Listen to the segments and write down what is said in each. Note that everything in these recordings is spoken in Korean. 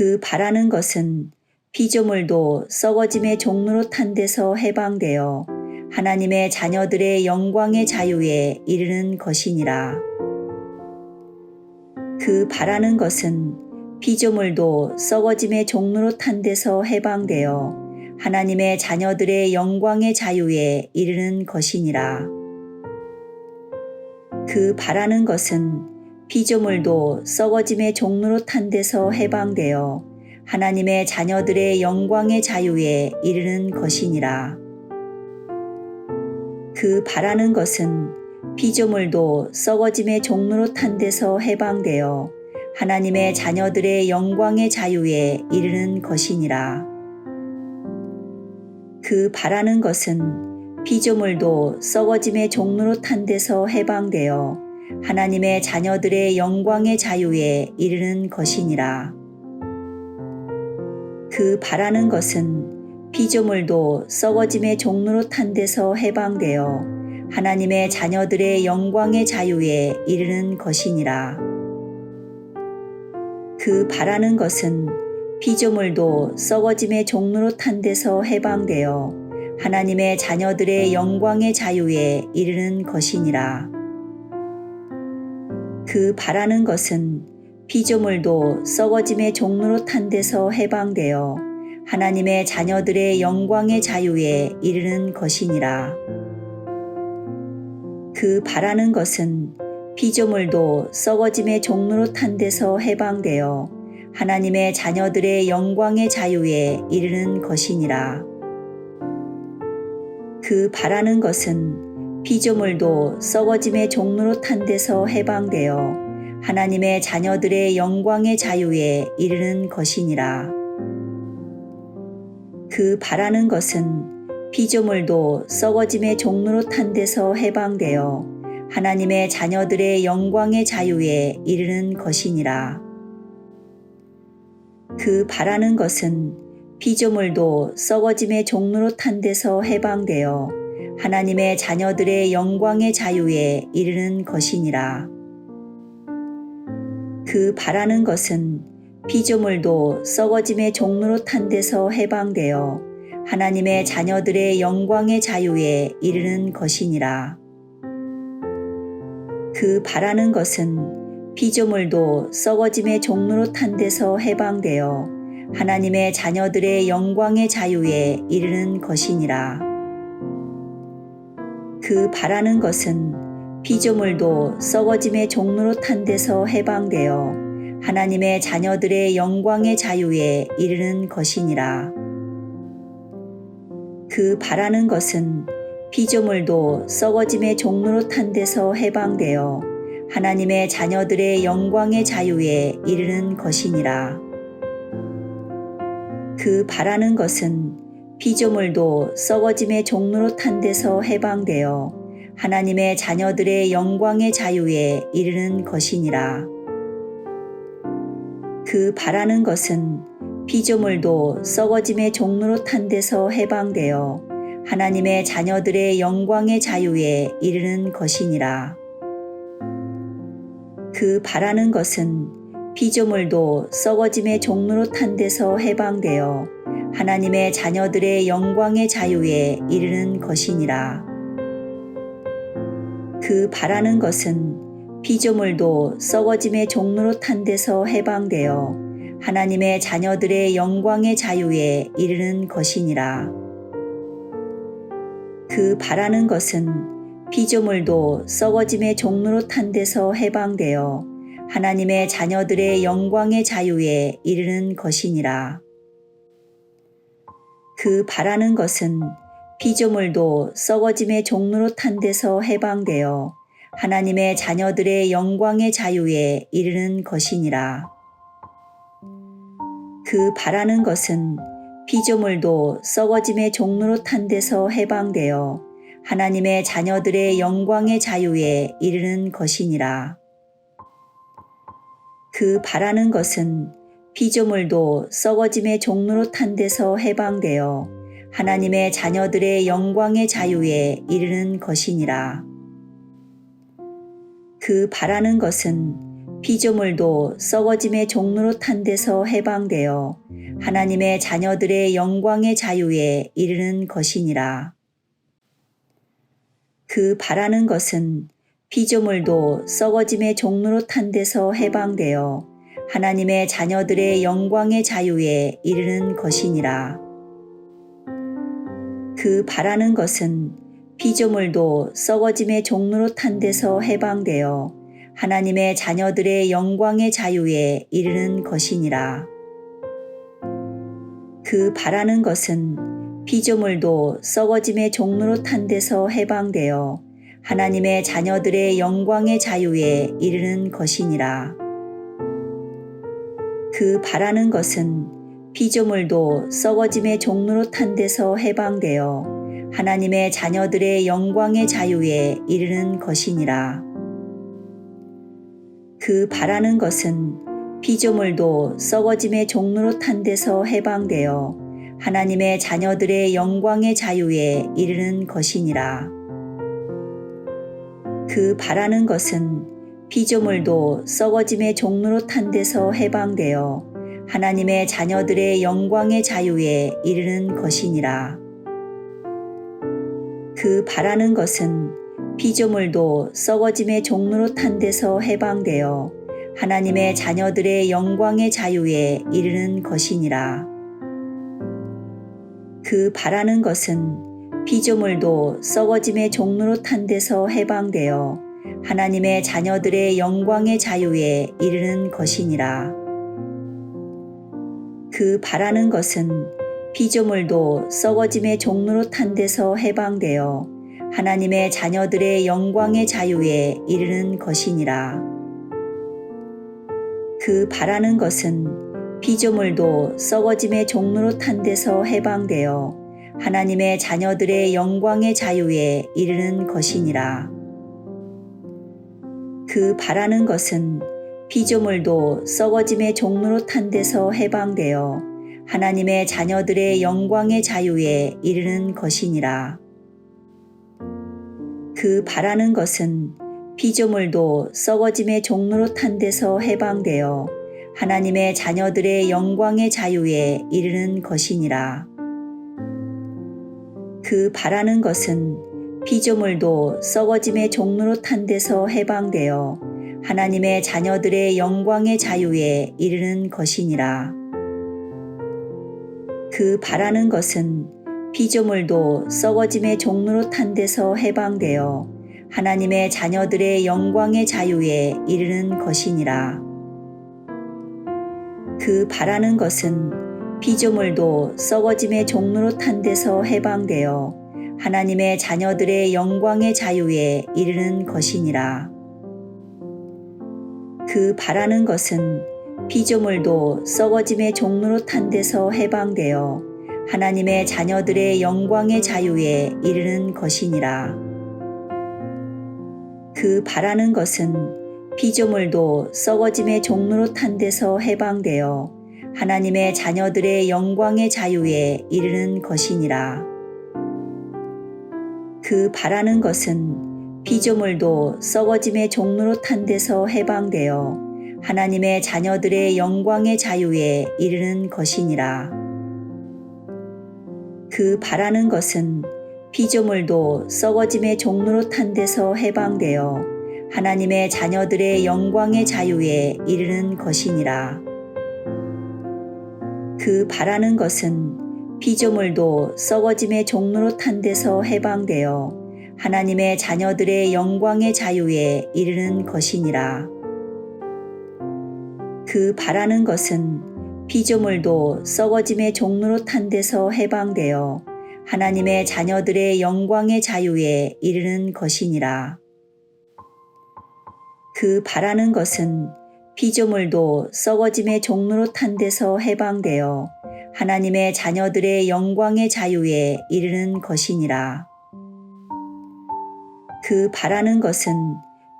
그 바라는 것은 피조물도 썩어짐의 종로로 탄 데서 해방되어 하나님의 자녀들의 영광의 자유에 이르는 것이니라. 그 바라는 것은 피조물도 썩어짐의 종로로 탄 데서 해방되어 하나님의 자녀들의 영광의 자유에 이르는 것이니라. 그 바라는 것은 피조물도 썩어짐의 종로로 탄 데서 해방되어 하나님의 자녀들의 영광의 자유에 이르는 것이니라. 그 바라는 것은 피조물도 썩어짐의 종로로 탄 데서 해방되어 하나님의 자녀들의 영광의 자유에 이르는 것이니라. 그 바라는 것은 피조물도 썩어짐의 종로로 탄 데서 해방되어 하나님의 자녀들의 영광의 자유에 이르는 것이니라. 그 바라는 것은 피조물도 썩어짐의 종로로 탄 데서 해방되어 하나님의 자녀들의 영광의 자유에 이르는 것이니라. 그 바라는 것은 피조물도 썩어짐의 종로로 탄 데서 해방되어 하나님의 자녀들의 영광의 자유에 이르는 것이니라. 그 바라는 것은 피조물도 썩어짐의 종로로 탄 데서 해방되어 하나님의 자녀들의 영광의 자유에 이르는 것이니라. 그 바라는 것은 피조물도 썩어짐의 종로로 탄 데서 해방되어 하나님의 자녀들의 영광의 자유에 이르는 것이니라. 그 바라는 것은 피조물도 썩어짐의 종로로 탄 데서 해방되어 하나님의 자녀들의 영광의 자유에 이르는 것이니라. 그 바라는 것은 피조물도 썩어짐의 종로로 탄 데서 해방되어 하나님의 자녀들의 영광의 자유에 이르는 것이니라. 그 바라는 것은 피조물도 썩어짐의 종로로 탄 데서 해방되어 하나님의 자녀들의 영광의 자유에 이르는 것이니라. 그 바라는 것은 피조물도 썩어짐의 종로로 탄 데서 해방되어 하나님의 자녀들의 영광의 자유에 이르는 것이니라. 그 바라는 것은 피조물도 썩어짐의 종로로 탄 데서 해방되어 하나님의 자녀들의 영광의 자유에 이르는 것이니라. 그 바라는 것은 피조물도 썩어짐의 종로로 탄 데서 해방되어 하나님의 자녀들의 영광의 자유에 이르는 것이니라. 그 바라는 것은 피조물도 썩어짐의 종로로 탄 데서 해방되어 하나님의 자녀들의 영광의 자유에 이르는 것이니라. 그 바라는 것은 피조물도 썩어짐의 종로로 탄 데서 해방되어 하나님의 자녀들의 영광의 자유에 이르는 것이니라. 그 바라는 것은 피조물도 썩어짐의 종로로 탄 데서 해방되어 하나님의 자녀들의 영광의 자유에 이르는 것이니라. 그 바라는 것은 피조물도 썩어짐의 종로로 탄 데서 해방되어 하나님의 자녀들의 영광의 자유에 이르는 것이니라. 그 바라는 것은 피조물도 썩어짐의 종로로 탄 데서 해방되어 하나님의 자녀들의 영광의 자유에 이르는 것이니라. 그 바라는 것은 피조물도 썩어짐의 종로로 탄 데서 해방되어 하나님의 자녀들의 영광의 자유에 이르는 것이니라. 그 바라는 것은 피조물도 썩어짐의 종로로 탄 데서 해방되어 하나님의 자녀들의 영광의 자유에 이르는 것이니라. 그 바라는 것은 피조물도 썩어짐의 종로로 탄 데서 해방되어 하나님의 자녀들의 영광의 자유에 이르는 것이니라. 그 바라는 것은 피조물도 썩어짐의 종로로 탄 데서 해방되어 하나님의 자녀들의 영광의 자유에 이르는 것이니라. 그 바라는 것은 피조물도 썩어짐의 종로로 탄 데서 해방되어 하나님의 자녀들의 영광의 자유에 이르는 것이니라. 그 바라는 것은 피조물도 썩어짐의 종로로 탄 데서 해방되어 하나님의 자녀들의 영광의 자유에 이르는 것이니라. 그 바라는 것은 피조물도 썩어짐의 종로로 탄 데서 해방되어 하나님의 자녀들의 영광의 자유에 이르는 것이니라. 그 바라는 것은 피조물도 썩어짐의 종로로 탄 데서 해방되어 하나님의 자녀들의 영광의 자유에 이르는 것이니라. 그 바라는 것은 피조물도 썩어짐의 종로로 탄 데서 해방되어 하나님의 자녀들의 영광의 자유에 이르는 것이니라. 그 바라는 것은 피조물도 썩어짐의 종로로 탄 데서 해방되어 하나님의 자녀들의 영광의 자유에 이르는 것이니라. 그 바라는 것은 피조물도 썩어짐의 종로로 탄 데서 해방되어 하나님의 자녀들의 영광의 자유에 이르는 것이니라. 그 바라는 것은 피조물도 썩어짐의 종로로 탄 데서 해방되어 하나님의 자녀들의 영광의 자유에 이르는 것이니라. 그 바라는 것은 피조물도 썩어짐의 종로로 탄 데서 해방되어 하나님의 자녀들의 영광의 자유에 이르는 것이니라. 그 바라는 것은 피조물도 썩어짐의 종로로 탄 데서 해방되어 하나님의 자녀들의 영광의 자유에 이르는 것이니라. 그 바라는 것은 피조물도 썩어짐의 종로로 탄 데서 해방되어 하나님의 자녀들의 영광의 자유에 이르는 것이니라. 그 바라는 것은 피조물도 썩어짐의 종로로 탄 데서 해방되어 하나님의 자녀들의 영광의 자유에 이르는 것이니라. 그 바라는 것은 피조물도 썩어짐의 종로로 탄 데서 해방되어 하나님의 자녀들의 영광의 자유에 이르는 것이니라. 그 바라는 것은 피조물도 썩어짐의 종로로 탄 데서 해방되어 하나님의 자녀들의 영광의 자유에 이르는 것이니라. 그 바라는 것은 피조물도 썩어짐의 종로로 탄 데서 해방되어 하나님의 자녀들의 영광의 자유에 이르는 것이니라. 그 바라는 것은 피조물도 썩어짐의 종로로 탄 데서 해방되어 하나님의 자녀들의 영광의 자유에 이르는 것이니라. 그 바라는 것은 피조물도 썩어짐의 종로로 탄 데서 해방되어 하나님의 자녀들의 영광의 자유에 이르는 것이니라. 그 바라는 것은 피조물도 썩어짐의 종로로 탄 데서 해방되어 하나님의 자녀들의 영광의 자유에 이르는 것이니라. 그 바라는 것은 피조물도 썩어짐의 종로로 탄 데서 해방되어 하나님의 자녀들의 영광의 자유에 이르는 것이니라. 그 바라는 것은 피조물도 썩어짐의 종로로 탄 데서 해방되어 하나님의 자녀들의 영광의 자유에 이르는 것이니라. 그 바라는 것은 피조물도 썩어짐의 종로로 탄 데서 해방되어 하나님의 자녀들의 영광의 자유에 이르는 것이니라. 그 바라는 것은 피조물도 썩어짐의 종로로 탄 데서 해방되어 하나님의 자녀들의 영광의 자유에 이르는 것이니라. 그 바라는 것은 피조물도 썩어짐의 종로로 탄 데서 해방되어 하나님의 자녀들의 영광의 자유에 이르는 것이니라. 그 바라는 것은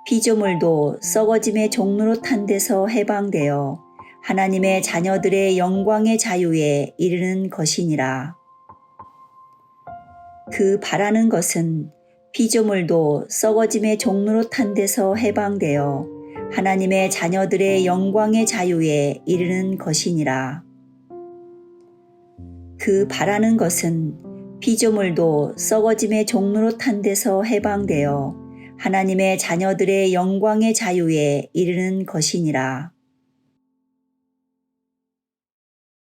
피조물도 썩어짐의 종로로 탄 데서 해방되어 하나님의 자녀들의 영광의 자유에 이르는 것이니라. 그 바라는 것은 피조물도 썩어짐의 종로로 탄 데서 해방되어 하나님의 자녀들의 영광의 자유에 이르는 것이니라. 그 바라는 것은 피조물도 썩어짐의 종로로 탄 데서 해방되어 하나님의 자녀들의 영광의 자유에 이르는 것이니라.